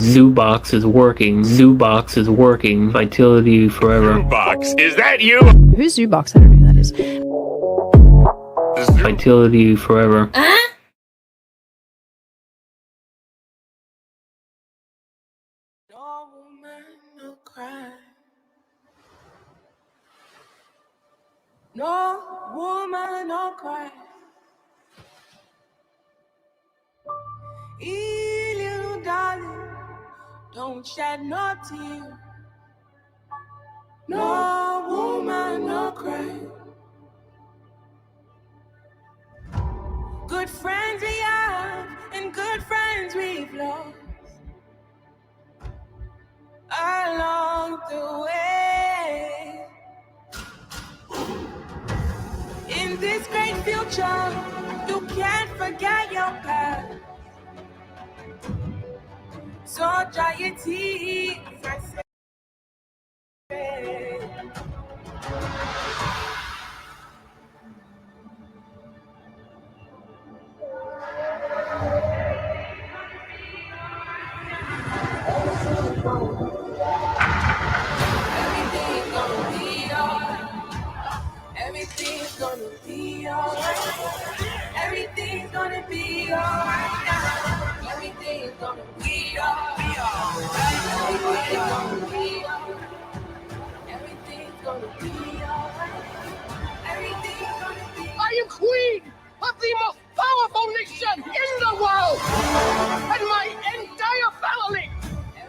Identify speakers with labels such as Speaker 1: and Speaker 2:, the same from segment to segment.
Speaker 1: Zoobox is working. Zoobox is working. Vitality forever.
Speaker 2: Zoobox, is that you?
Speaker 3: Who's Zoobox? I don't know who that is.
Speaker 1: Vitality forever.
Speaker 4: No woman, no cry. No woman, no cry. Little darling, don't shed no tear. No woman, no cry. Good friends we have and good friends we've lost along the way. In this great future, you can't forget your past. So dry your tears, I say. Everything's gonna be alright. Everything's gonna be alright. Everything's gonna be alright now. Everything's gonna be alright. Everything's gonna be alright. Everything's gonna be alright. Everything's gonna be.
Speaker 5: I am queen of the most powerful nation in the world, and my entire family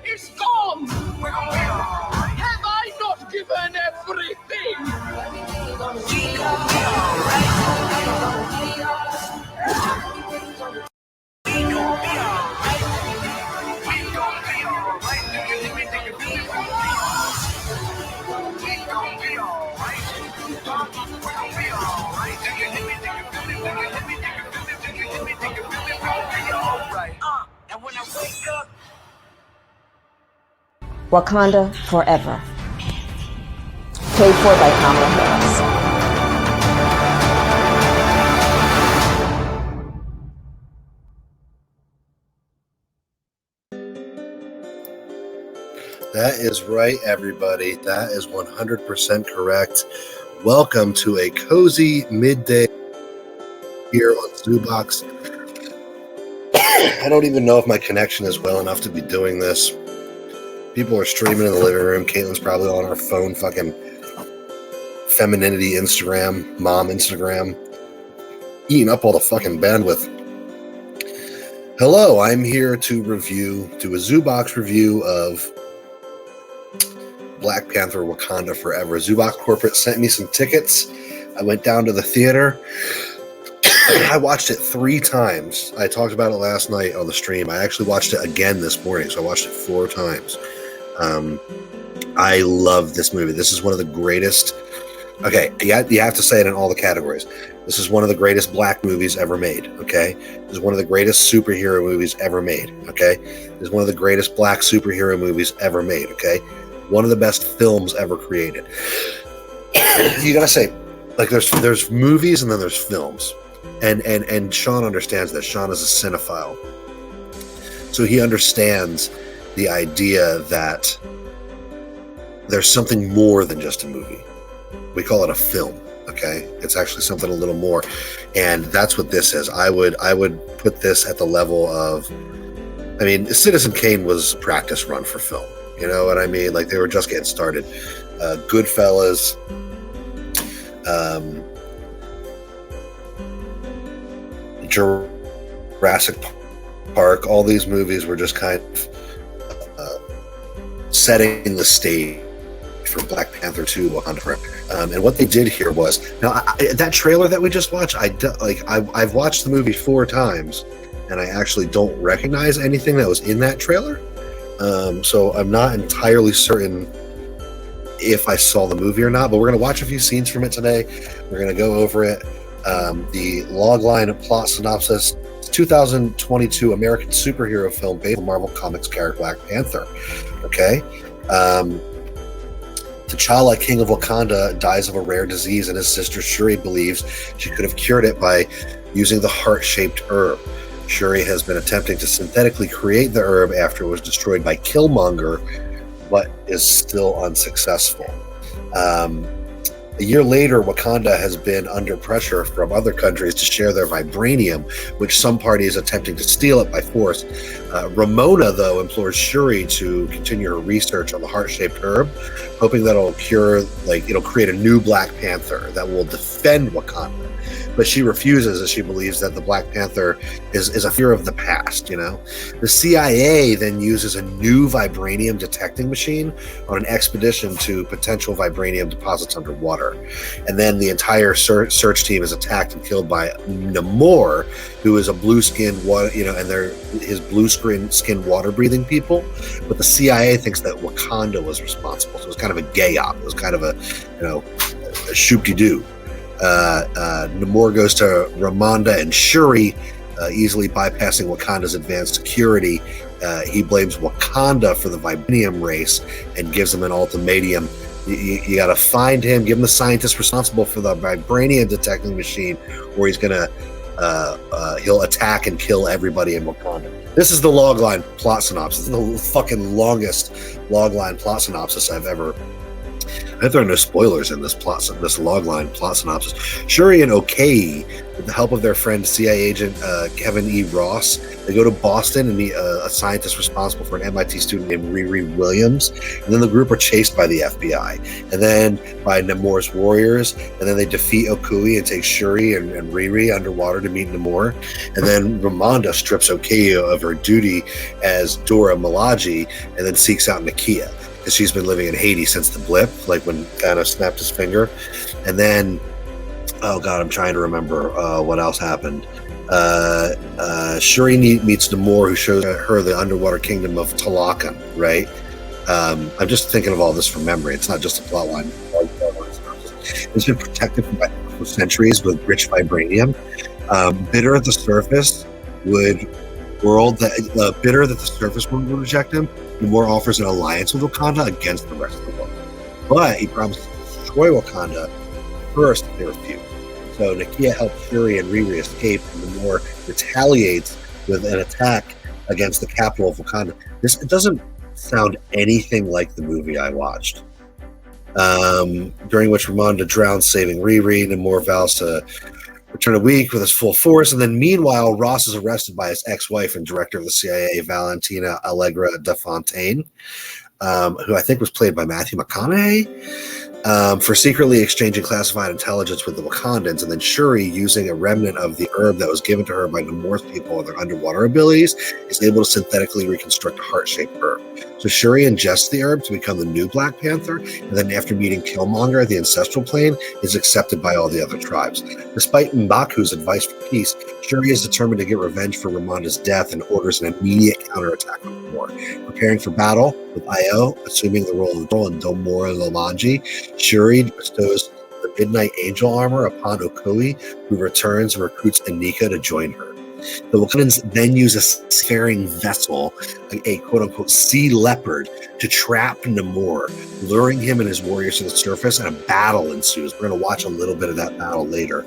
Speaker 5: is gone. Have I not given everything?
Speaker 4: Everything's gonna be alright. Everything's gonna be alright. Everything's gonna be alright.
Speaker 6: Wakanda Forever. Paid for by Kamala Harris.
Speaker 7: That is right, everybody. That is 100% correct. Welcome to a cozy midday here on Zoobox. I don't even know if my connection is well enough to be doing this. People are streaming in the living room. Caitlin's probably on her phone, fucking femininity Instagram, mom Instagram, eating up all the fucking bandwidth. Hello, I'm here to do a Zoobox review of Black Panther Wakanda Forever. Zoobox Corporate sent me some tickets. I went down to the theater. I watched it 3 times. I talked about it last night on the stream. I actually watched it again this morning, so I watched it 4 times. I love this movie. This is one of the greatest. Okay, you have to say it in all the categories. This is one of the greatest black movies ever made. Okay, this is one of the greatest superhero movies ever made. Okay, this is one of the greatest black superhero movies ever made. Okay, one of the best films ever created. You gotta say, like, there's movies and then there's films, and Sean understands that. Sean is a cinephile, so he understands the idea that there's something more than just a movie. We call it a film. Okay, it's actually something a little more, and that's what this is. I would put this at the level of, I mean, Citizen Kane was a practice run for film. You know what I mean? Like, they were just getting started. Goodfellas, Jurassic Park, all these movies were just kind of setting the stage for Black Panther 2, Wakanda Forever. And what they did here was, now that trailer that we just watched, I've watched the movie 4 times, and I actually don't recognize anything that was in that trailer. So I'm not entirely certain if I saw the movie or not, but we're going to watch a few scenes from it today. We're going to go over it. The logline plot synopsis: 2022 American superhero film based on Marvel Comics character Black Panther. Okay. T'Challa, king of Wakanda, dies of a rare disease, and his sister Shuri believes she could have cured it by using the heart-shaped herb. Shuri has been attempting to synthetically create the herb after it was destroyed by Killmonger, but is still unsuccessful. A year later, Wakanda has been under pressure from other countries to share their vibranium, which some party is attempting to steal it by force. Ramona, though, implores Shuri to continue her research on the heart-shaped herb, hoping that it'll create a new Black Panther that will defend Wakanda. But she refuses, as she believes that the Black Panther is a fear of the past, you know? The CIA then uses a new vibranium detecting machine on an expedition to potential vibranium deposits underwater. And then the entire search team is attacked and killed by Namor, who is a blue-skinned, and they're his blue-skinned water-breathing people. But the CIA thinks that Wakanda was responsible. So it was kind of a gay op. It was kind of a shoop-de-doo. Namor goes to Ramonda and Shuri, easily bypassing Wakanda's advanced security. He blames Wakanda for the vibranium race and gives them an ultimatum. You got to find him, give him the scientist responsible for the vibranium detecting machine, or he's gonna he'll attack and kill everybody in Wakanda. This is the logline plot synopsis. This is the fucking longest logline plot synopsis I've ever. I hope there are no spoilers in this logline plot synopsis. Shuri and Okei, with the help of their friend CIA agent Kevin E. Ross, they go to Boston and meet a scientist responsible for an MIT student named Riri Williams. And then the group are chased by the FBI, and then by Namor's warriors. And then they defeat Okui and take Shuri and Riri underwater to meet Namor. And then Ramonda strips Okei of her duty as Dora Milaje, and then seeks out Nakia, because she's been living in Haiti since the blip, like when Thanos snapped his finger. And then, oh God, I'm trying to remember what else happened. Shuri meets Namor, who shows her the underwater kingdom of Talakan, right? I'm just thinking of all this from memory. It's not just a plot line. It's been protected for centuries with rich vibranium. Bitter at the surface bitter that the surface world would reject him, Namor offers an alliance with Wakanda against the rest of the world. But he promises to destroy Wakanda first if they refuse. So Nakia helps Shuri and Riri escape, and Namor retaliates with an attack against the capital of Wakanda. It doesn't sound anything like the movie I watched. During which Ramonda drowns, saving Riri. Namor vows to return a week with his full force, and then meanwhile, Ross is arrested by his ex-wife and director of the CIA, Valentina Allegra de Fontaine, who I think was played by Matthew McConaughey, for secretly exchanging classified intelligence with the Wakandans. And then Shuri, using a remnant of the herb that was given to her by Namor's people and their underwater abilities, is able to synthetically reconstruct a heart-shaped herb. So Shuri ingests the herb to become the new Black Panther, and then after meeting Killmonger at the ancestral plane, is accepted by all the other tribes. Despite M'Baku's advice for peace, Shuri is determined to get revenge for Ramonda's death and orders an immediate counterattack on Namor. Preparing for battle, with Io assuming the role of Dora and Domora Lomanji, Shuri bestows the Midnight Angel armor upon Okui, who returns and recruits Anika to join her. The Wakandans then use a seafaring vessel, a quote-unquote sea leopard, to trap Namor, luring him and his warriors to the surface, and a battle ensues. We're going to watch a little bit of that battle later.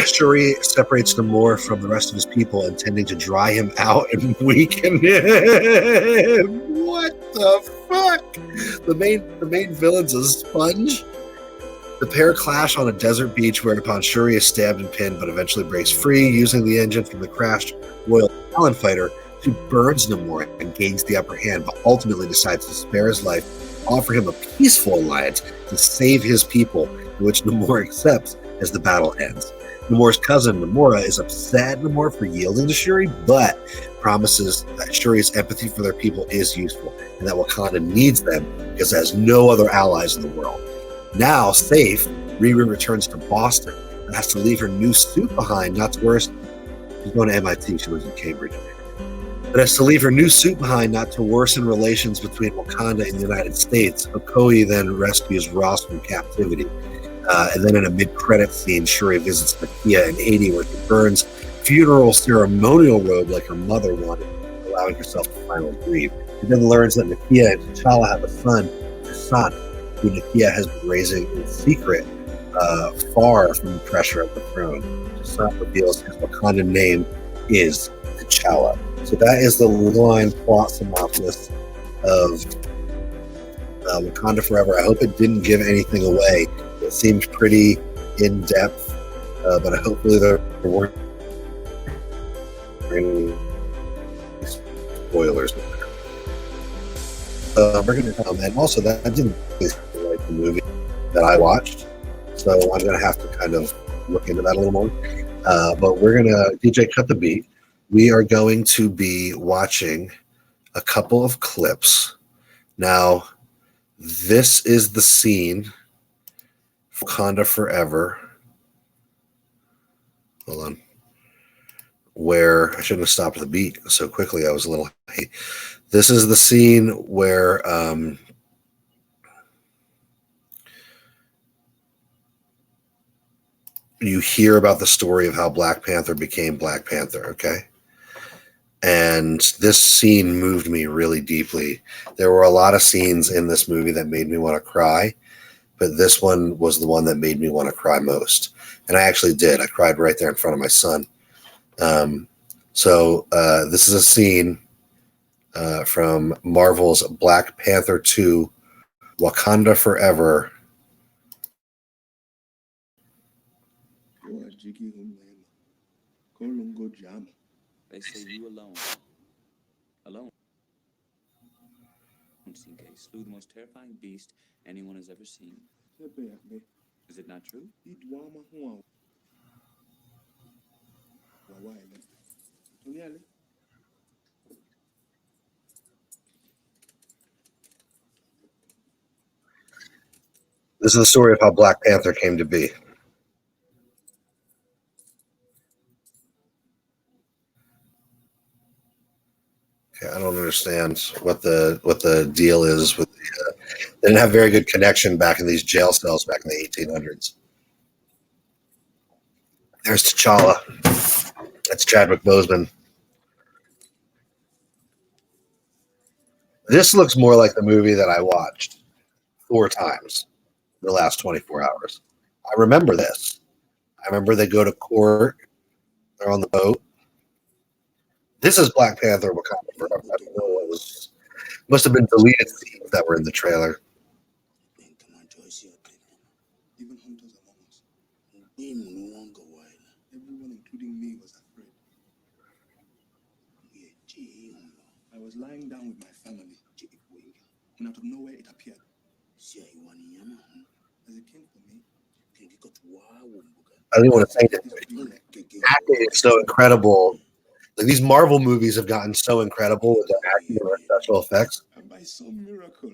Speaker 7: Shuri separates Namor from the rest of his people, intending to dry him out and weaken him. What the fuck? The main villain's a sponge? The pair clash on a desert beach, whereupon Shuri is stabbed and pinned, but eventually breaks free, using the engine from the crashed Royal Talon fighter. She burns Namor and gains the upper hand, but ultimately decides to spare his life, offer him a peaceful alliance to save his people, which Namor accepts as the battle ends. Namor's cousin, Namora, is upset at Namor for yielding to Shuri, but promises that Shuri's empathy for their people is useful, and that Wakanda needs them because it has no other allies in the world. Now, safe, Riri returns to Boston and has to leave her new suit behind, not to worsen. She's going to MIT, she lives in Cambridge. But has to leave her new suit behind, not to worsen relations between Wakanda and the United States. Okoye then rescues Ross from captivity. And then in a mid-credit scene, Shuri visits Nakia in Haiti, where she burns funeral ceremonial robe like her mother wanted, allowing herself to finally grieve. She then learns that Nakia and T'Challa have a son, Hassan, who Nakia has been raising in secret, far from the pressure of the throne. Hassan reveals his Wakandan name is T'Challa. So that is the line plot synopsis of Wakanda Forever. I hope it didn't give anything away. It seemed pretty in depth, but hopefully there weren't any spoilers. We're going to and also that didn't like the movie that I watched, so I'm going to have to kind of look into that a little more. But we're going to DJ cut the beat. We are going to be watching a couple of clips. Now, this is the scene for Wakanda Forever. Hold on. Where I shouldn't have stopped the beat so quickly. I was a little late. This is the scene where you hear about the story of how Black Panther became Black Panther, okay? And this scene moved me really deeply. There were a lot of scenes in this movie that made me want to cry, but this one was the one that made me want to cry most. And I actually did. I cried right there in front of my son. So this is a scene from Marvel's Black Panther 2, Wakanda Forever.
Speaker 2: They say you alone. Alone. Slew the most terrifying beast anyone has ever seen. Is it not true?
Speaker 7: This is the story of how Black Panther came to be. Okay, I don't understand what the deal is with the. They didn't have very good connection back in these jail cells back in the 1800s. There's T'Challa. That's Chadwick Boseman. This looks more like the movie that I watched 4 times in the last 24 hours. I remember this. I remember they go to court. They're on the boat. This is Black Panther Wakanda Forever. I don't know what was. Must have been deleted scenes that were in the trailer.
Speaker 8: Even hunters among us. Everyone, including me, was afraid. I was lying down with my family, and out of nowhere it appeared. As it came for me,
Speaker 7: I didn't want to say it. Acting is so incredible. Like, these Marvel movies have gotten so incredible with their acting and their special effects.
Speaker 8: and by some miracle,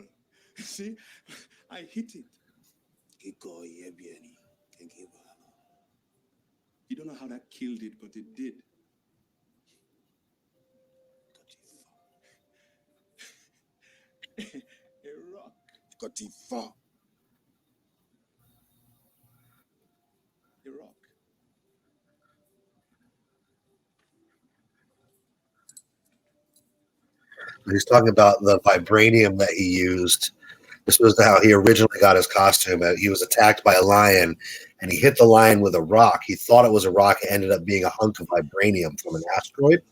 Speaker 8: see, I hit it. You don't know how that killed it, but it did. A rock. A rock.
Speaker 7: He's talking about the vibranium that he used. This was how he originally got his costume. He was attacked by a lion, and he hit the lion with a rock. He thought it was a rock. It ended up being a hunk of vibranium from an asteroid,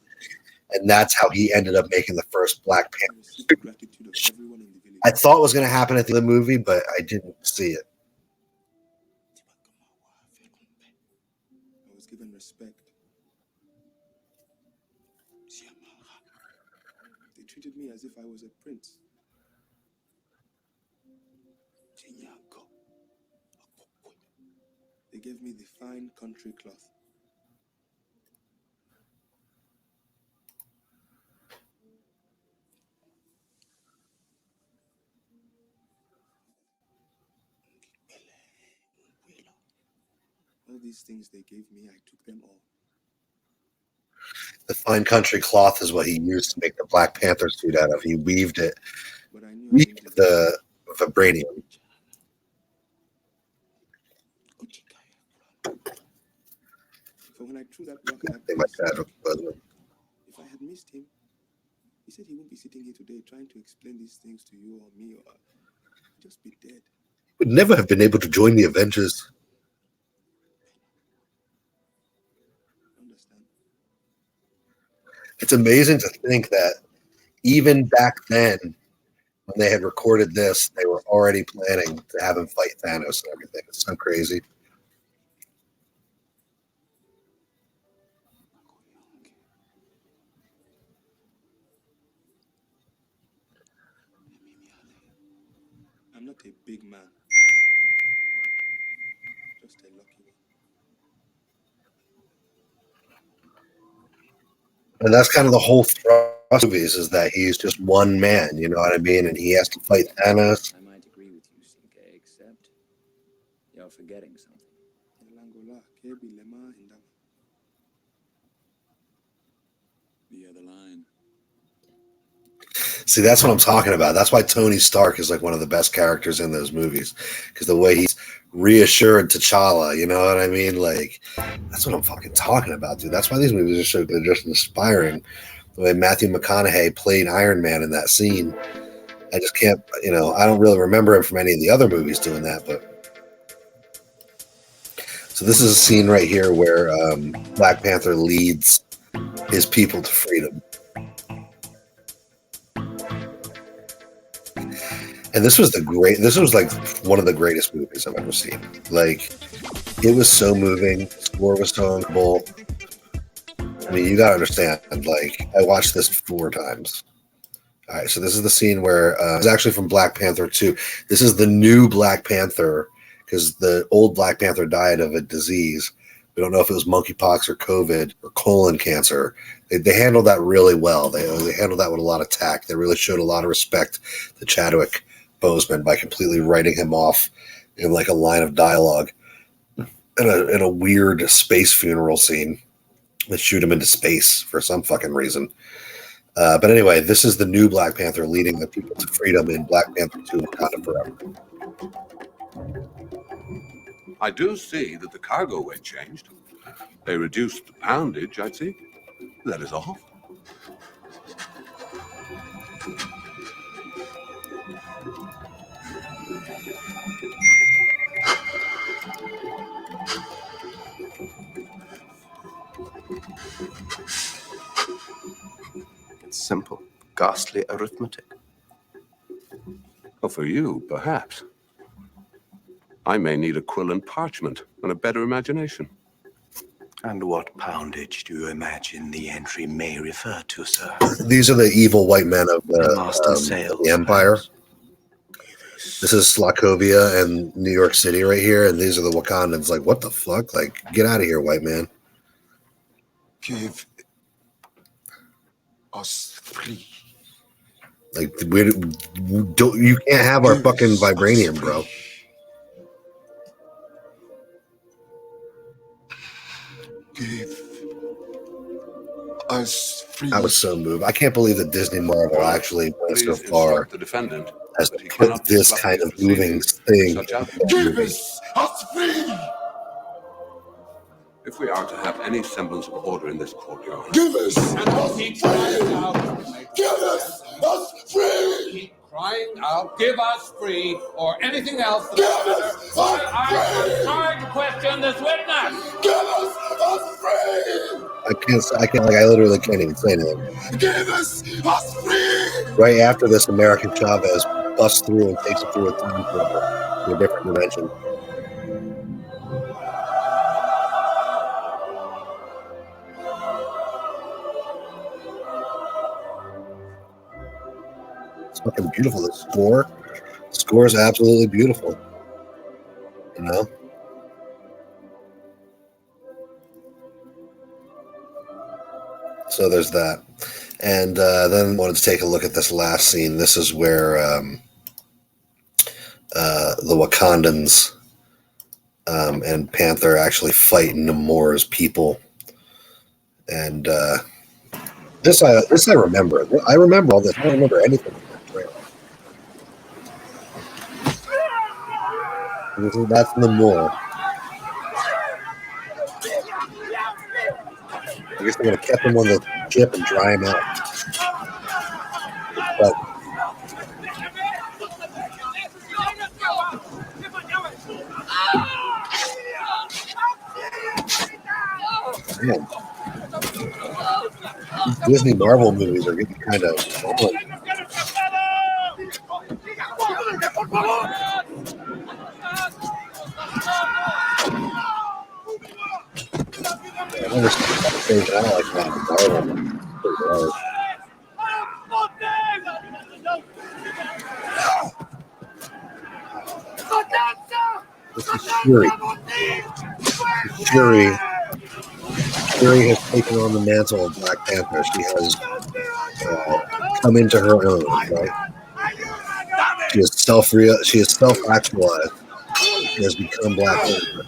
Speaker 7: and that's how he ended up making the first Black Panther.
Speaker 8: Gratitude of everyone in the village.
Speaker 7: I thought it was going to happen at the end of the movie, but I didn't see it.
Speaker 8: I was given respect. They treated me as if I was a prince. They gave me the fine country cloth. All these things they gave me, I took them all.
Speaker 7: The fine country cloth is what he used to make the Black Panther suit out of. He weaved it,
Speaker 8: But I knew I
Speaker 7: weaved
Speaker 8: needed
Speaker 7: the vibranium.
Speaker 8: For when I threw that rock at that
Speaker 7: They might
Speaker 8: prince,
Speaker 7: have Boseman.
Speaker 8: if I had missed him, he said he won't be sitting here today trying to explain these things to you or me, or he'd just be dead.
Speaker 7: Would never have been able to join the Avengers.
Speaker 8: Understand?
Speaker 7: It's amazing to think that even back then, when they had recorded this, they were already planning to have him fight Thanos and everything. It's so crazy.
Speaker 8: I'm not a big man. Just a lucky one.
Speaker 7: And that's kind of the whole thrust of movies is that he's just one man, you know what I mean? And he has to fight Thanos.
Speaker 2: I might agree with you, CK, except you're forgetting something. The other line.
Speaker 7: See, that's what I'm talking about. That's why Tony Stark is like one of the best characters in those movies, because the way he's reassured T'Challa, you know what I mean? Like, that's what I'm fucking talking about, dude. That's why these movies are so they're just inspiring. The way Matthew McConaughey played Iron Man in that scene, I just can't, you know, I don't really remember him from any of the other movies doing that. But so this is a scene right here where Black Panther leads his people to freedom. And this was like one of the greatest movies I've ever seen. Like, it was so moving. The score was so incredible. I mean, you gotta understand, like, I watched this 4 times. All right, so this is the scene where it's actually from Black Panther 2. This is the new Black Panther, because the old Black Panther died of a disease. We don't know if it was monkeypox or COVID or colon cancer. They handled that really well. They handled that with a lot of tact. They really showed a lot of respect to Chadwick Boseman by completely writing him off in like a line of dialogue in a weird space funeral scene. They shoot him into space for some fucking reason. But anyway, this is the new Black Panther leading the people to freedom in Black Panther 2 Wakanda Forever.
Speaker 9: I do see that the cargo weight changed. They reduced the poundage, I'd see. That is all.
Speaker 10: It's simple, ghastly arithmetic.
Speaker 9: Oh, for you, perhaps. I may need a quill and parchment and a better imagination.
Speaker 10: And what poundage do you imagine the entry may refer to, sir?
Speaker 7: These are the evil white men of
Speaker 10: Master Sales,
Speaker 7: the Empire.
Speaker 10: perhaps.
Speaker 7: This is Slackovia and New York City right here, and these are the Wakandans. Like, what the fuck? Like, get out of here, white man.
Speaker 8: Give us free.
Speaker 7: Like, you can't have our fucking vibranium, bro.
Speaker 8: Give us free.
Speaker 7: I was so moved. I can't believe that Disney Marvel actually went so
Speaker 9: Please
Speaker 7: far
Speaker 9: instruct the defendant
Speaker 7: as
Speaker 9: that
Speaker 7: to
Speaker 9: he
Speaker 7: put
Speaker 9: cannot
Speaker 7: this
Speaker 9: disrupt
Speaker 7: kind
Speaker 9: the
Speaker 7: of moving
Speaker 9: proceedings
Speaker 7: thing.
Speaker 9: such out.
Speaker 8: Give us free.
Speaker 9: If we are to have any semblance of order in this courtyard,
Speaker 8: Give us free. Give us free.
Speaker 11: Keep crying out, give us free, or anything else.
Speaker 8: Give us free.
Speaker 11: Sorry to question this witness.
Speaker 8: Give us free.
Speaker 7: I literally can't even say anything.
Speaker 8: Give us free.
Speaker 7: Right after this, American Chavez busts through and takes it through a time portal to a different dimension. It's fucking beautiful. The score is absolutely beautiful. You know? So there's that. And then I wanted to take a look at this last scene. This is where the Wakandans and Panther actually fight Namor's people. And this I remember. I remember all this. I don't remember anything from that trailer. That's Namor. I guess they're going to keep him on the ship and dry him out. But, man. Disney Marvel movies are getting kind of boring. I've never seen something out like that in Marvel. Pretty hard. This is Shuri. Shuri has taken on the mantle of Black Panther. She has come into her own, right? She is self-actualized. She has become Black Panther.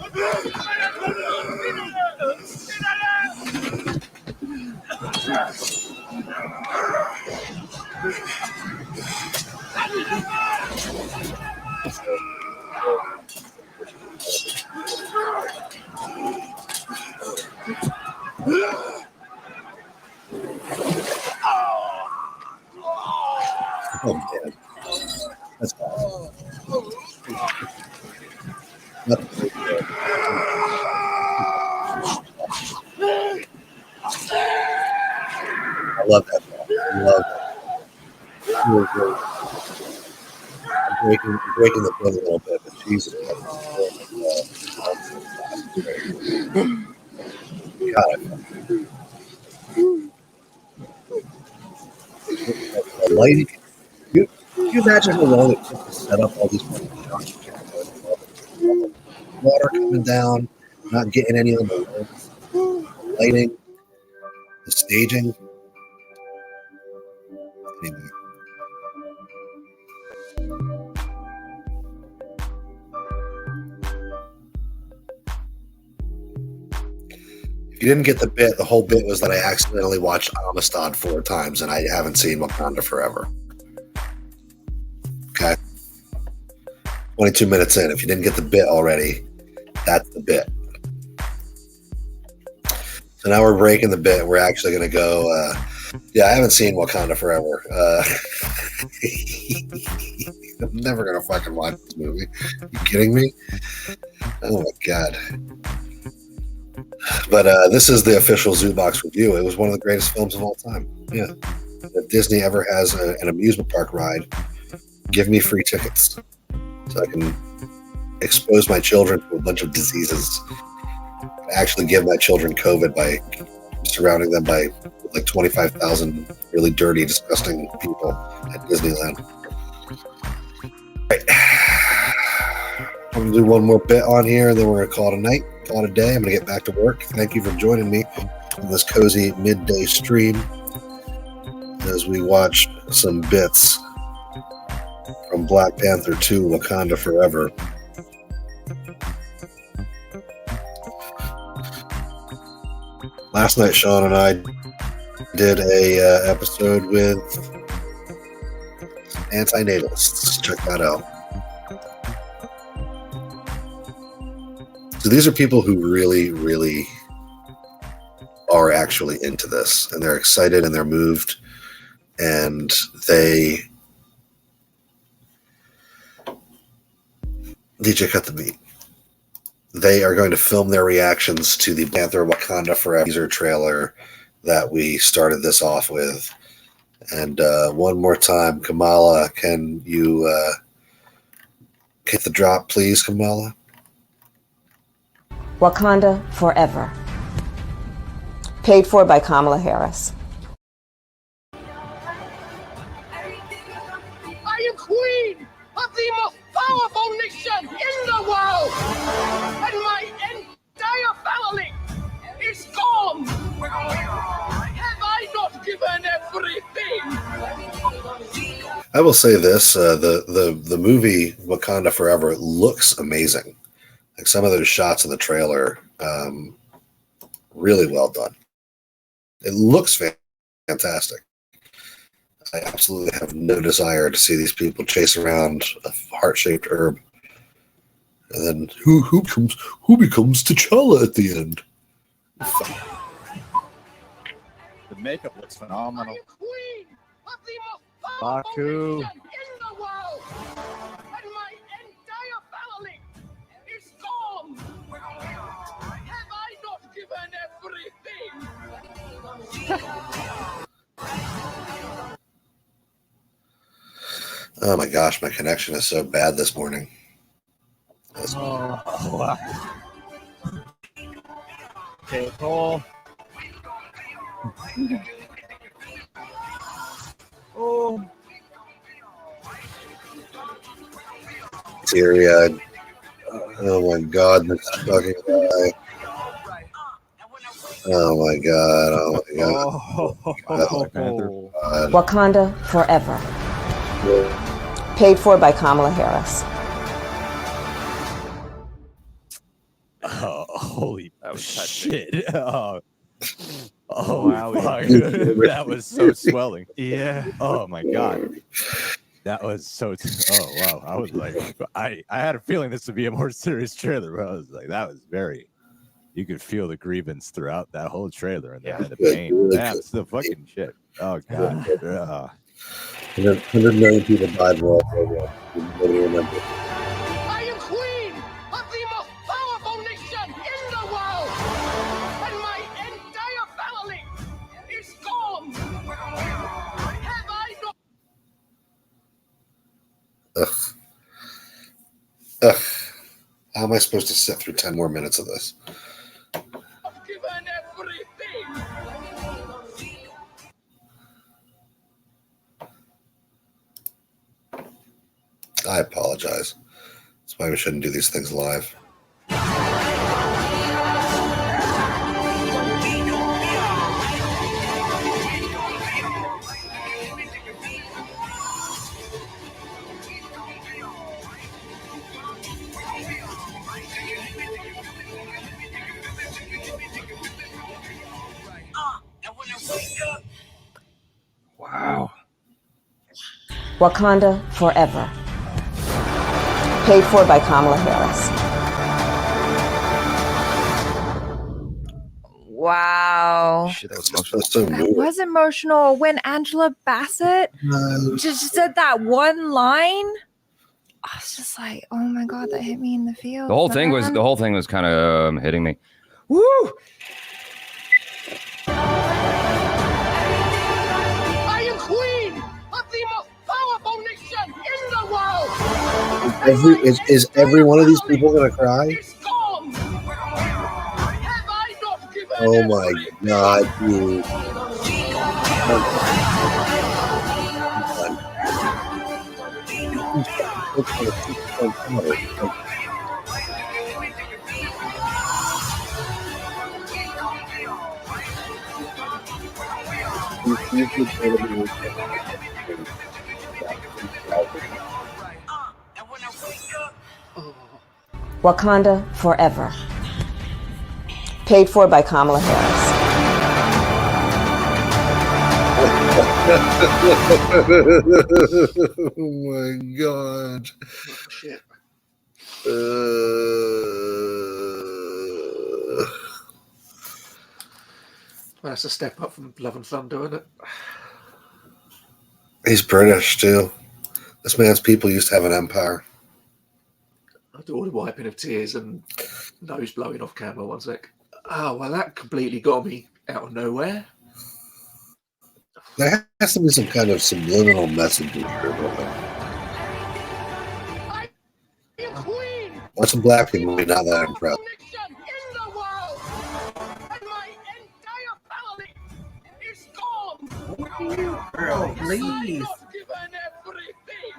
Speaker 7: Oh man, that's awesome. I love that. I love that. Really great. I'm breaking the pen a little bit, but Jesus. God, the lighting. Can you imagine how long it took to set up all these shots? Water coming down, not getting any on the lens, the lighting, the staging. Anyway. If you didn't get the bit, the whole bit was that I accidentally watched Amistad 4 times and I haven't seen Wakanda Forever. Okay. 22 minutes in. If you didn't get the bit already, that's the bit. So now we're breaking the bit. We're actually going to go. I haven't seen Wakanda Forever. I'm never going to fucking watch this movie. Are you kidding me? Oh my God. But this is the official Zoobox review. It was one of the greatest films of all time. Yeah. If Disney ever has an amusement park ride, give me free tickets so I can expose my children to a bunch of diseases. Actually give my children COVID by surrounding them by like 25,000 really dirty, disgusting people at Disneyland. Right. I'm going to do one more bit on here, and then we're going to call it a night, call it a day. I'm going to get back to work. Thank you for joining me on this cozy midday stream as we watch some bits from Black Panther 2, Wakanda Forever. Last night, Sean and I did a episode with anti-natalists. Check that out. So these are people who really, really are actually into this, and they're excited and they're moved, and they DJ cut the beat. They are going to film their reactions to the Panther Wakanda Forever teaser trailer that we started this off with. And one more time, Kamala, can you hit the drop, please, Kamala?
Speaker 6: Wakanda Forever. Paid for by Kamala Harris.
Speaker 5: I am queen of the most powerful nation in the world, and my entire family is gone. Have I not given everything?
Speaker 7: I will say this: the movie Wakanda Forever looks amazing. Like some of those shots in the trailer, really well done. It looks fantastic. I absolutely have no desire to see these people chase around a heart-shaped herb. And then who becomes T'Challa at the end?
Speaker 12: The makeup looks phenomenal.
Speaker 5: Queen of the most
Speaker 12: Baku.
Speaker 5: nation in the world, and my entire family is gone. Have I not given everything?
Speaker 7: Oh my gosh, my connection is so bad this morning.
Speaker 12: Oh, wow. Okay, Cole. Oh.
Speaker 7: Teary-eyed. Oh my god, this fucking guy. Oh my god, oh my god.
Speaker 12: Oh.
Speaker 7: God.
Speaker 6: Wakanda Forever. Paid for by Kamala Harris.
Speaker 12: Oh, holy shit. Oh,
Speaker 13: Wow.
Speaker 12: fuck. That was so swelling. Yeah. Oh my god. That was so. Oh wow. I was like, I had a feeling this would be a more serious trailer. But I was like, that was very. You could feel the grievance throughout that whole trailer and the pain. That's the fucking shit. Oh god.
Speaker 7: 100 million people died world over. Nobody remembers.
Speaker 5: I am queen of the most powerful nation in the world, and my entire family is gone. Have I not?
Speaker 7: Ugh. How am I supposed to sit through 10 more minutes of this?
Speaker 5: Given everything.
Speaker 7: I apologize. That's why we shouldn't do these things live.
Speaker 13: Wow.
Speaker 6: Wakanda Forever. Paid for by Kamala Harris.
Speaker 3: Wow.
Speaker 13: Shit, that was emotional.
Speaker 3: That was emotional when Angela Bassett just said that one line. I was just like, oh my god, that hit me in the feels.
Speaker 13: The whole thing was kind of hitting me. Woo!
Speaker 5: I am queen of the most powerful nation in the world.
Speaker 7: Is every one of these people gonna cry? Oh my god, dude.
Speaker 6: Wakanda Forever. Paid for by Kamala Harris.
Speaker 7: Oh my god.
Speaker 14: Shit. That's a step up from Love and Thunder, isn't it?
Speaker 7: He's British too. This man's people used to have an empire.
Speaker 14: I do all the wiping of tears and nose blowing off camera. One sec. Oh, well, that completely got me out of nowhere.
Speaker 7: There has to be some kind of subliminal message here. Watch some black people be not that impressed.
Speaker 15: Girl, please.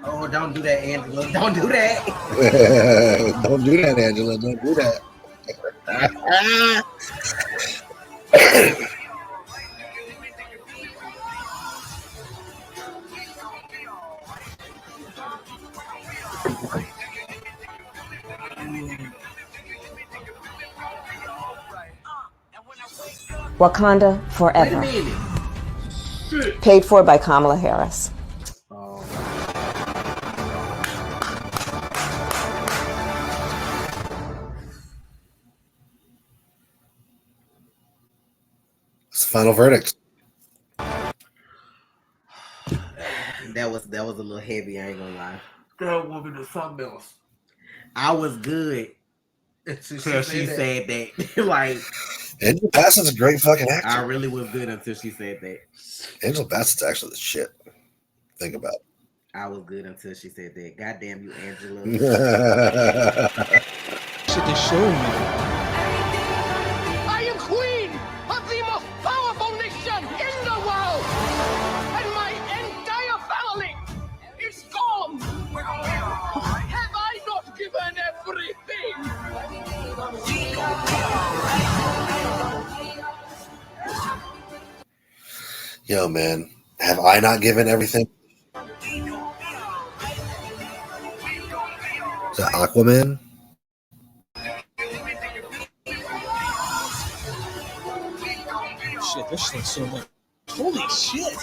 Speaker 15: Oh, don't do that, Angela. Don't do that.
Speaker 7: Don't do that, Angela. Don't do that.
Speaker 6: Wakanda Forever. Paid for by Kamala Harris.
Speaker 7: It's the final verdict.
Speaker 15: That was a little heavy, I ain't gonna lie.
Speaker 14: Girl, woman, is something else.
Speaker 15: I was good until she said that. Like,
Speaker 7: Angela Bassett's a great fucking actor.
Speaker 15: I really was good until she said that.
Speaker 7: Angela Bassett's actually the shit. Think about it.
Speaker 15: I was good until she said that. Goddamn you, Angela.
Speaker 5: Should just show me. I am queen of the most powerful nation in the world, and my entire family is gone. Have I not given everything?
Speaker 7: Yo, man, have I not given everything? Is that Aquaman?
Speaker 5: Shit, this shit's so much. Holy shit!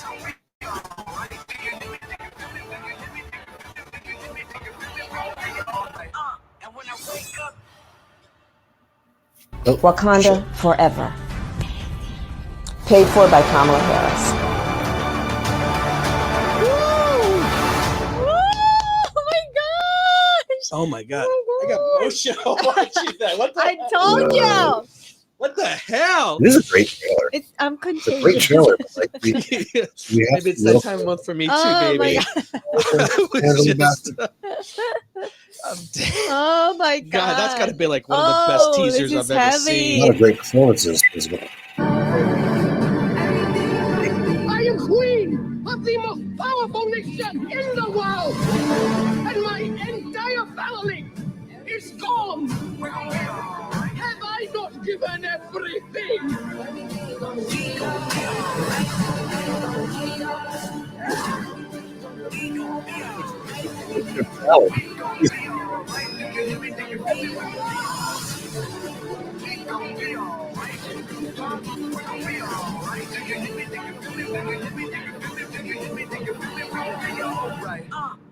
Speaker 6: Wakanda Forever. Paid for by Kamala Harris.
Speaker 5: Oh my god! I got emotional watching that. What the?
Speaker 16: I told you.
Speaker 5: What the hell?
Speaker 7: It is a great trailer.
Speaker 16: I'm
Speaker 7: It's a great
Speaker 16: contagious.
Speaker 7: trailer. Like, we
Speaker 5: Maybe
Speaker 7: have
Speaker 5: it's
Speaker 7: real-
Speaker 5: that time of month for me too,
Speaker 16: Oh
Speaker 5: baby.
Speaker 16: my
Speaker 7: Angela Bassett.
Speaker 16: Oh my god.
Speaker 5: God, that's got to be like one of the best teasers
Speaker 16: this
Speaker 5: I've
Speaker 16: is
Speaker 5: ever
Speaker 7: A
Speaker 5: seen.
Speaker 7: lot of great performances as well.
Speaker 5: I am queen of the most powerful nation in the world, and my entire family is gone. Have I not given everything?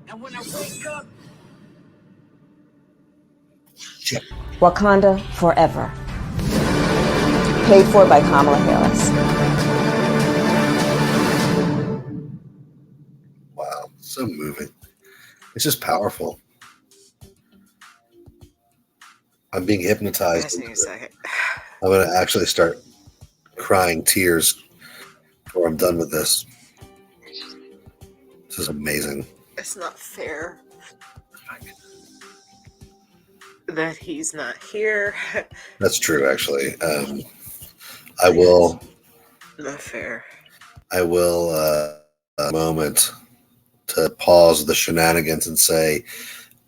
Speaker 4: And when I wake up,
Speaker 6: Wakanda Forever. Paid for by Kamala Harris.
Speaker 7: Wow, so moving. It's just powerful. I'm being hypnotized. into it. I'm going to actually start crying tears before I'm done with this. This is amazing.
Speaker 17: It's not fair that he's not here.
Speaker 7: That's true, actually. I will.
Speaker 17: Not fair.
Speaker 7: I will. A moment to pause the shenanigans and say,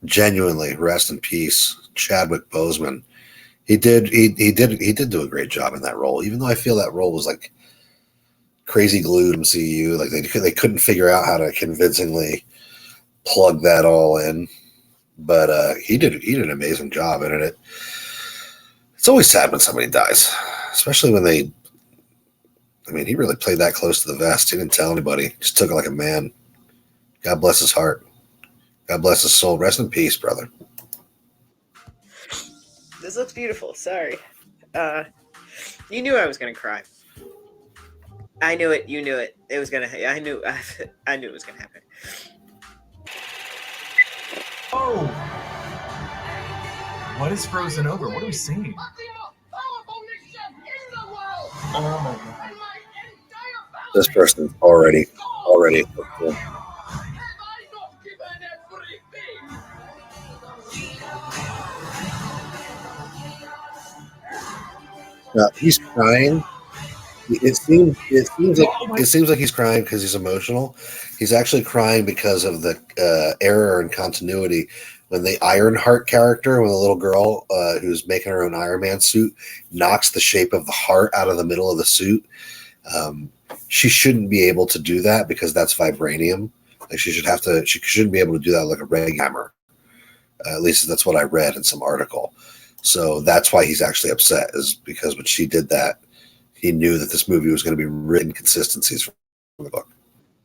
Speaker 7: genuinely, rest in peace, Chadwick Boseman. He did do a great job in that role, even though I feel that role was like crazy glued MCU. Like they couldn't figure out how to convincingly plug that all in. But he did an amazing job in it. It's always sad when somebody dies, especially when they. I mean, he really played that close to the vest. He didn't tell anybody. Just took it like a man. God bless his heart. God bless his soul. Rest in peace, brother.
Speaker 17: This looks beautiful. Sorry. You knew I was gonna cry. I knew it. You knew it. It was gonna. I knew. I knew it was gonna happen.
Speaker 18: Oh! What is frozen over? What are we seeing? Oh my god.
Speaker 7: This person's already. He's crying. It seems like he's crying because he's emotional. He's actually crying because of the error in continuity when the Ironheart character, when the little girl who's making her own Iron Man suit knocks the shape of the heart out of the middle of the suit. She shouldn't be able to do that because that's vibranium. Like she shouldn't be able to do that like a reg hammer. At least that's what I read in some article. So that's why he's actually upset, is because when she did that, he knew that this movie was going to be written inconsistencies from the book.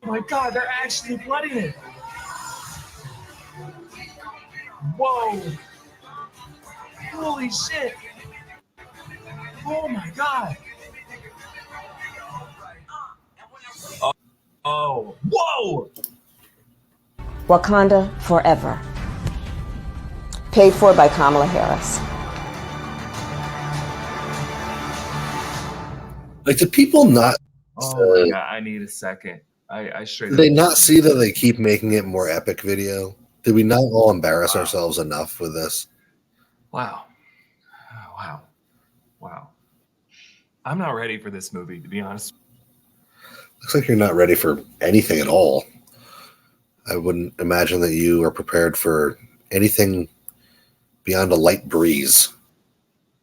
Speaker 18: Oh my god, they're actually blooding it. Whoa. Holy shit. Oh my god. Oh. Whoa.
Speaker 6: Wakanda Forever. Paid for by Kamala Harris.
Speaker 7: Like, do people not?
Speaker 18: Oh my god, I need a second.
Speaker 19: I straight
Speaker 7: Did they
Speaker 19: up.
Speaker 7: not see that they keep making it more epic video? Did we not all embarrass ourselves enough with this?
Speaker 19: Wow. Wow. Wow. I'm not ready for this movie, to be honest.
Speaker 7: Looks like you're not ready for anything at all. I wouldn't imagine that you are prepared for anything beyond a light breeze.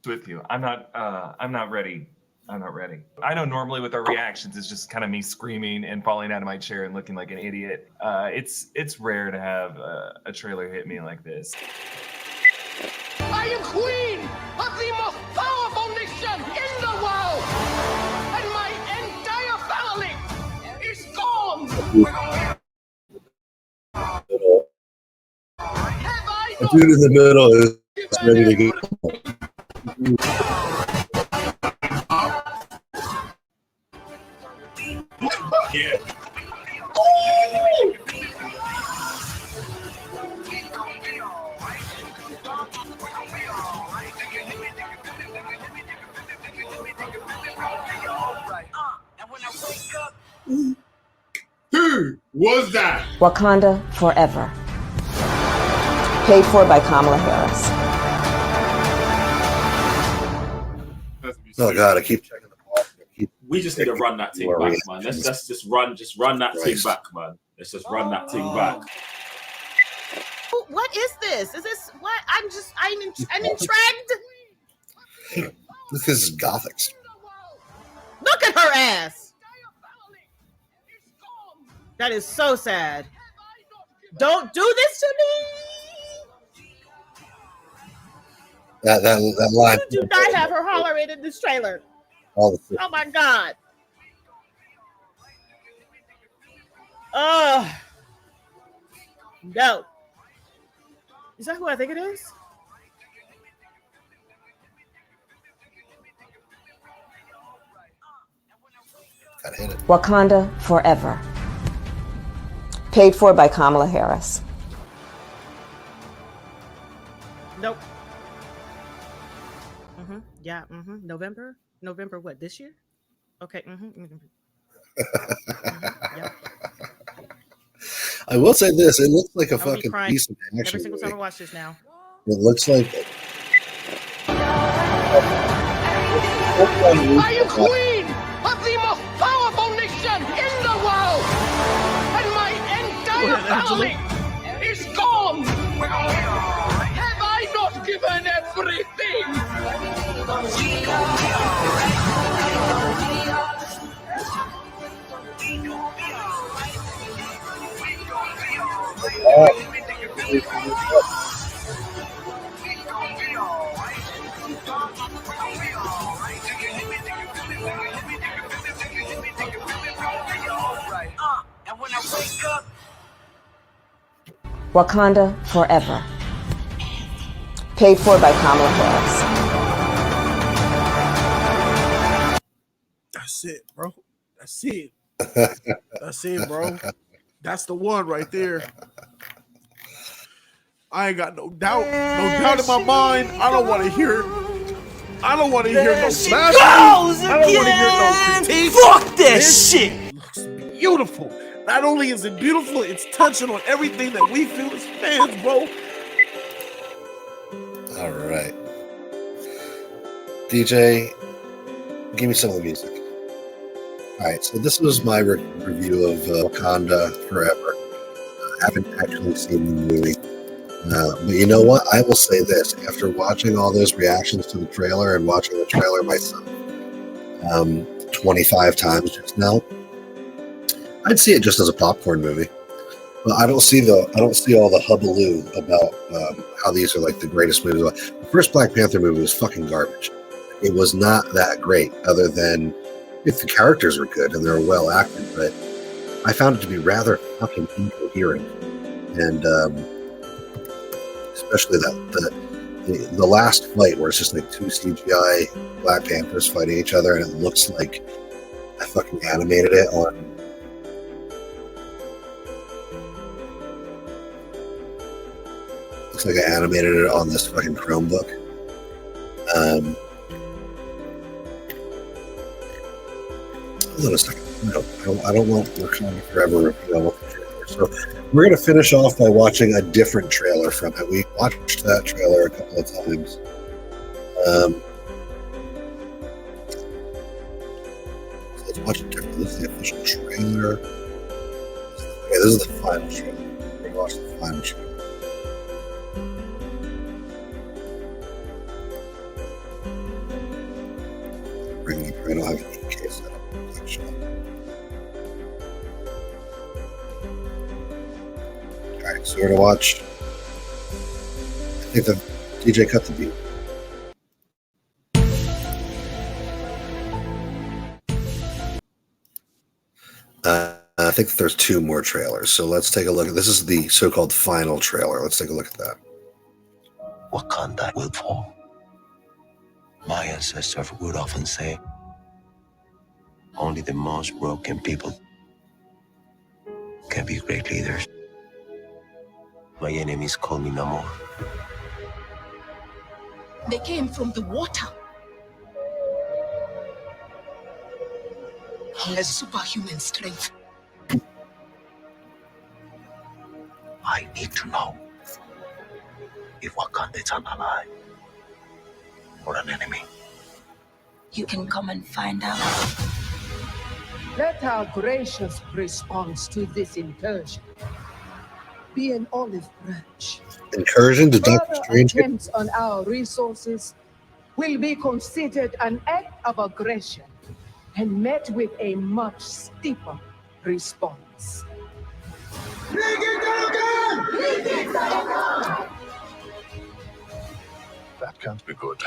Speaker 19: With you. I'm not ready. I'm not ready. I know normally with our reactions, it's just kind of me screaming and falling out of my chair and looking like an idiot. It's rare to have a trailer hit me like this.
Speaker 5: I am queen of the most powerful nation in the world, and my entire family is gone.
Speaker 7: The dude in the middle is ready to go.
Speaker 5: Yeah.
Speaker 11: Who was that?
Speaker 6: Wakanda Forever. Paid for by Kamala Harris.
Speaker 7: Oh God, I keep checking the ball.
Speaker 20: We just need to run that thing back, man. Let's just run that thing back, man. Let's just run that thing back.
Speaker 21: What is this? Is this what? I'm intrigued.
Speaker 7: This is Gothics.
Speaker 21: Look at her ass. That is so sad. Don't do this to me.
Speaker 7: That line.
Speaker 21: You do not have her hollering in this trailer.
Speaker 7: All the
Speaker 21: Oh my God. No. Is that who I think it is?
Speaker 7: Gotta hit it.
Speaker 6: Wakanda Forever. Paid for by Kamala Harris.
Speaker 21: Nope. Yeah. November what, this year? Okay. Yep.
Speaker 7: I will say this: it looks like a
Speaker 21: I will be
Speaker 7: fucking
Speaker 21: crying
Speaker 7: decent
Speaker 21: every
Speaker 7: action
Speaker 21: single time I
Speaker 7: movie.
Speaker 21: watch this now.
Speaker 7: It looks like.
Speaker 5: I am queen of the most powerful nation in the world, and my entire family is gone. Have I not given everything?
Speaker 6: Wakanda Forever. Paid for by Kamala Harris.
Speaker 22: That's it, bro. That's it. That's it, bro. That's the one right there. I ain't got no doubt in my mind. I don't want to hear no bashing. I don't want to hear no critique.
Speaker 18: Fuck that shit.
Speaker 22: Looks beautiful. Not only is it beautiful, it's touching on everything that we feel as fans, bro.
Speaker 7: All right, DJ, give me some of the music. All right, so this was my review of Wakanda Forever. I haven't actually seen the movie. But you know what? I will say this. After watching all those reactions to the trailer and watching the trailer myself 25 times just now, I'd see it just as a popcorn movie. But I don't see all the hullabaloo about how these are like the greatest movies. The first Black Panther movie was fucking garbage. It was not that great, other than if the characters were good and they were well acted. But I found it to be rather fucking incoherent, and especially the last fight where it's just like two CGI Black Panthers fighting each other, and it looks like I fucking animated it on. Looks like I animated it on this fucking Chromebook. Hold on a second. No, I don't want Wakanda Forever review. I want the trailer. So we're going to finish off by watching a different trailer from it. We watched that trailer a couple of times. So let's watch it different. This is the official trailer. Okay, this is the final trailer. We're going to watch the final trailer. Bring it up. I don't have an 8K setup. Alright, so we're going to watch. I think the DJ cut the beat. I think that there's 2 more trailers. So let's take a look. This is the so-called final trailer. Let's take a look at that.
Speaker 10: Wakanda will fall. My ancestors would often say, only the most broken people can be great leaders. My enemies call me Namor.
Speaker 18: They came from the water. He has superhuman strength.
Speaker 10: I need to know if Wakanda is an ally or an enemy.
Speaker 18: You can come and find out.
Speaker 1: Let our gracious response to this incursion be an olive branch.
Speaker 7: Incursion to Doctor
Speaker 1: Further
Speaker 7: Strange.
Speaker 1: attempts on our resources will be considered an act of aggression and met with a much steeper response.
Speaker 10: That can't be good.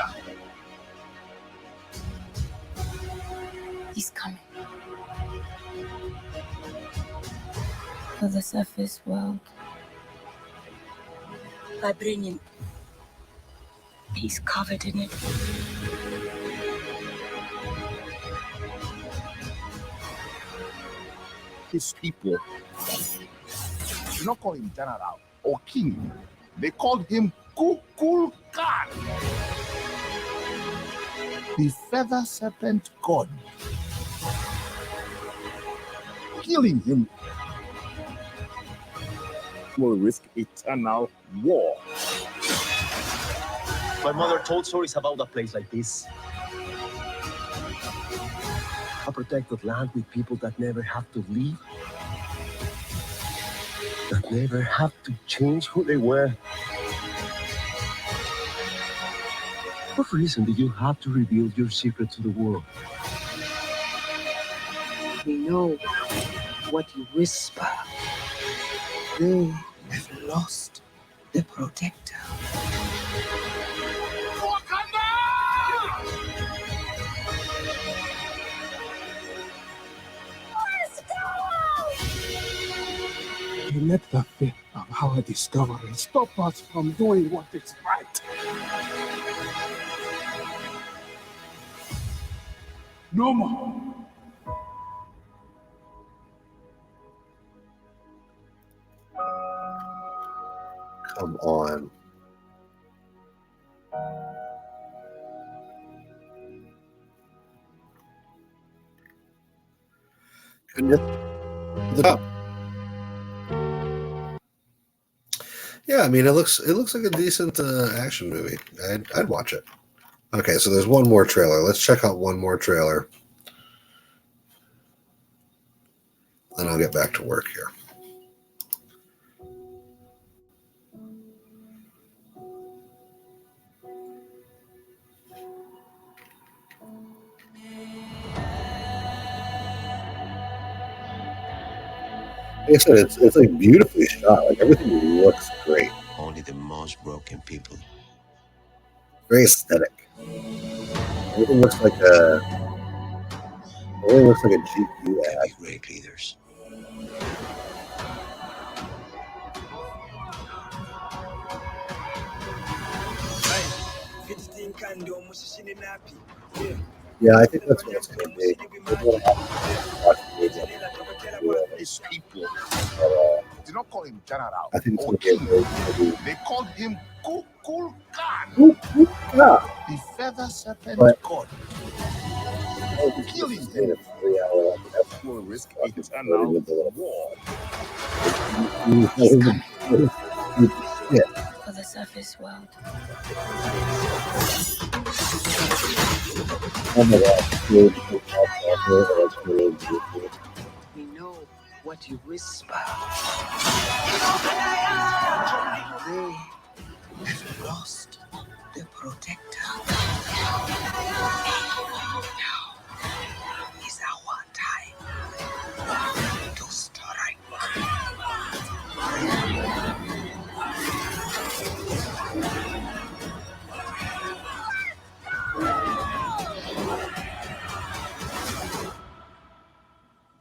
Speaker 18: He's coming. For the surface world. Vibranium. He's covered in it.
Speaker 22: His people do not call him general or king. They called him Kukul Khan, the feather serpent god. Killing him will risk eternal war.
Speaker 2: My mother told stories about a place like this. A protected land with people that never have to leave. That never have to change who they were. What reason did you have to reveal your secret to the world?
Speaker 1: We know what you whisper. They have lost the protector.
Speaker 22: Let the fear of our discovery stop us from doing what is right. No more.
Speaker 7: Come on. Couldn't you? Up. Yeah, I mean, it looks like a decent action movie. I'd watch it. Okay, so there's one more trailer. Let's check out one more trailer. Then I'll get back to work here. Like I said, it's like beautifully shot. Like everything looks great.
Speaker 10: Only the most broken people.
Speaker 7: Very aesthetic. Everything looks like a. Everything looks like a GQ ad.
Speaker 10: Great leaders.
Speaker 7: Yeah, I think that's what it's going to be.
Speaker 22: His people did not call him general.
Speaker 7: I think it's
Speaker 22: or
Speaker 7: going to be a
Speaker 22: king.
Speaker 7: great movie.
Speaker 22: They called him Kukul Khan,
Speaker 7: Yeah.
Speaker 22: the feather serpent
Speaker 7: But-
Speaker 22: god.
Speaker 7: Killing him. 3 hour
Speaker 8: risk eternal war.
Speaker 7: Yeah.
Speaker 4: For the surface world.
Speaker 7: Oh my God.
Speaker 1: We know what you whisper. They have lost the protector. Now is our time to strike.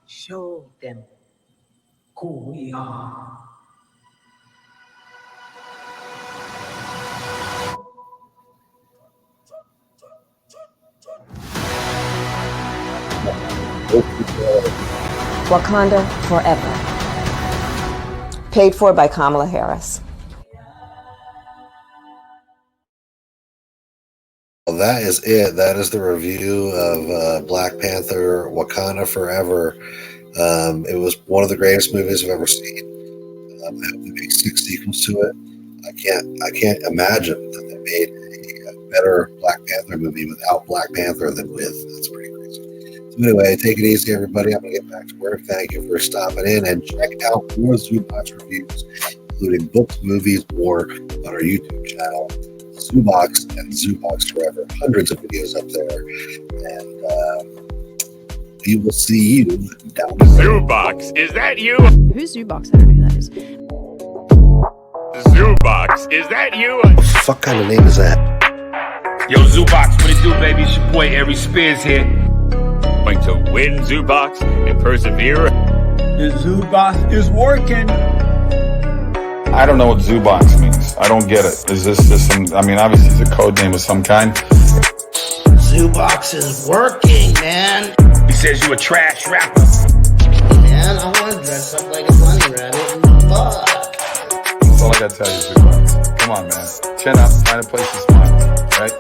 Speaker 1: Show them who we are.
Speaker 6: Wakanda Forever. Paid for by Kamala Harris.
Speaker 7: Well, that is it. That is the review of Black Panther: Wakanda Forever. It was one of the greatest movies I've ever seen. I hope they make 6 sequels to it. I can't imagine that they made a better Black Panther movie without Black Panther than with. That's pretty crazy. So anyway, take it easy, everybody. I'm gonna get back to work. Thank you for stopping in, and check out more Zoobox reviews, including books, movies, more on our YouTube channel. Zoobox and Zoobox Forever. Hundreds of videos up there. And we will see you down the road.
Speaker 8: Zoobox, is that you?
Speaker 9: Who's Zoobox? I don't know who that is.
Speaker 8: Zoobox, is that you?
Speaker 7: What the fuck kind of name is that?
Speaker 8: Yo, Zoobox, what it do, baby? It's your boy, Ari Spears here. Going to win, Zoobox, and persevere.
Speaker 23: The Zoobox is working.
Speaker 24: I don't know what Zoobox means. I don't get it. Is this some, I mean, obviously it's a code name of some kind.
Speaker 15: Zoobox is working, man.
Speaker 8: He says you a trash rapper.
Speaker 15: Man, I want to dress up like a bunny rabbit and fuck.
Speaker 24: That's all I gotta tell you, Zoobox. Come on, man. Chin up, find a place to smile, right?